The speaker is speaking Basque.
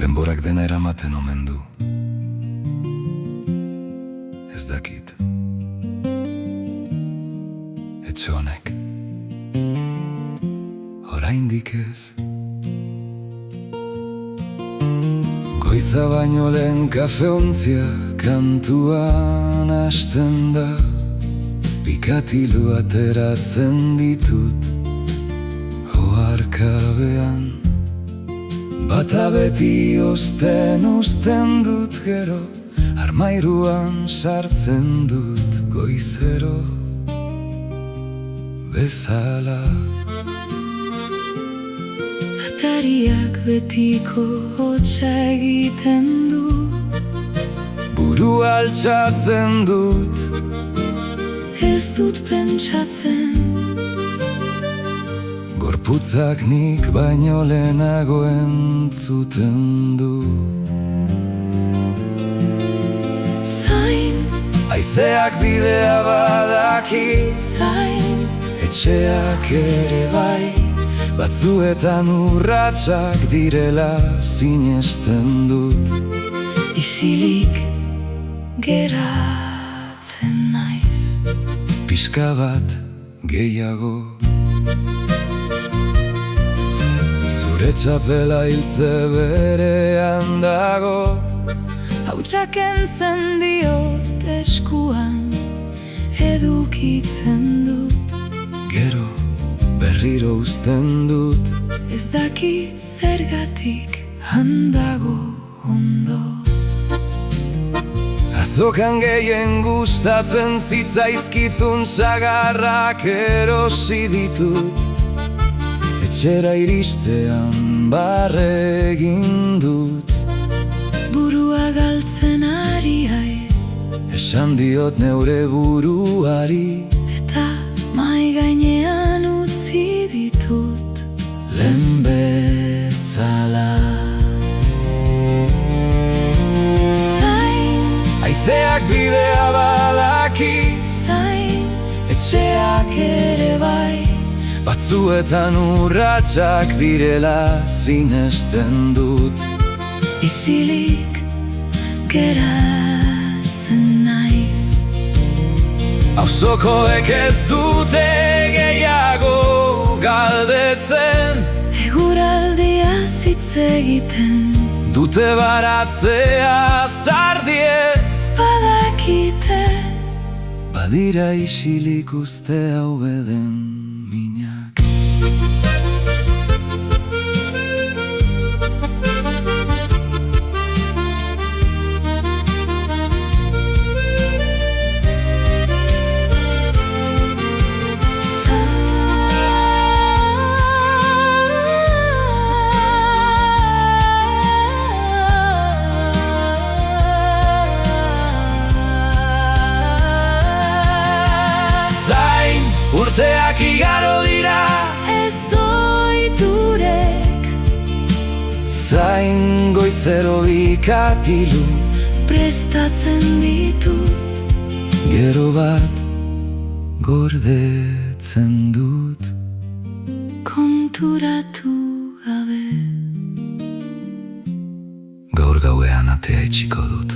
Denborak dena eramaten omen du. Ez dakit etxe honek oraindik ez. Goiza baino lehen kafeontzia kantuan hasten da. Pikatilu ateratzen ditut oharkabean. Bata beti usten dut gero, armairuan sartzen dut goizero bezala. Atariak betiko hotsa egiten du. Buru altxatzen dut, Ez dut pentsatzen, gorputzak nik baino lehenago entzuten du. zain, Haizeak bidea badaki, zain, etxeak ere bai. Batzuetan urratsak direla sinesten dut. isilik geratzen naiz. Pixka bat gehiago, zure txapela hiltze berean dago. Hautsak entzen diot eskuan, edukitzen dut. Gero berriro uzten dut. Ez dakit zergatik handago ondo. Azokan gehien gustatzen zitzaizkizun sagarrak erosi ditut. Etxera iristean barre egin dut. Burua galtzen ari haiz, Esan diot neure buruari, eta mai gainean utzi ditut. lehen bezala. Zain, Haizeak bidea badaki, zain, etxeak ere bai. Batzuetan urratsak direla sinesten dut. isilik geratzen naiz. Auzokoek ez dute gehiago galdetzen. Eguraldia hitz egiten, Dute baratzea zardiez. badakite. Badira isilik uste hau beden minak. Zain, urteak igaro dira. Ez oiturek Zain, goizero bikatilu. prestatzen ditut. Gero bat gordetzen dut. Konturatu gabe. Gaur gauean atea itxiko dut.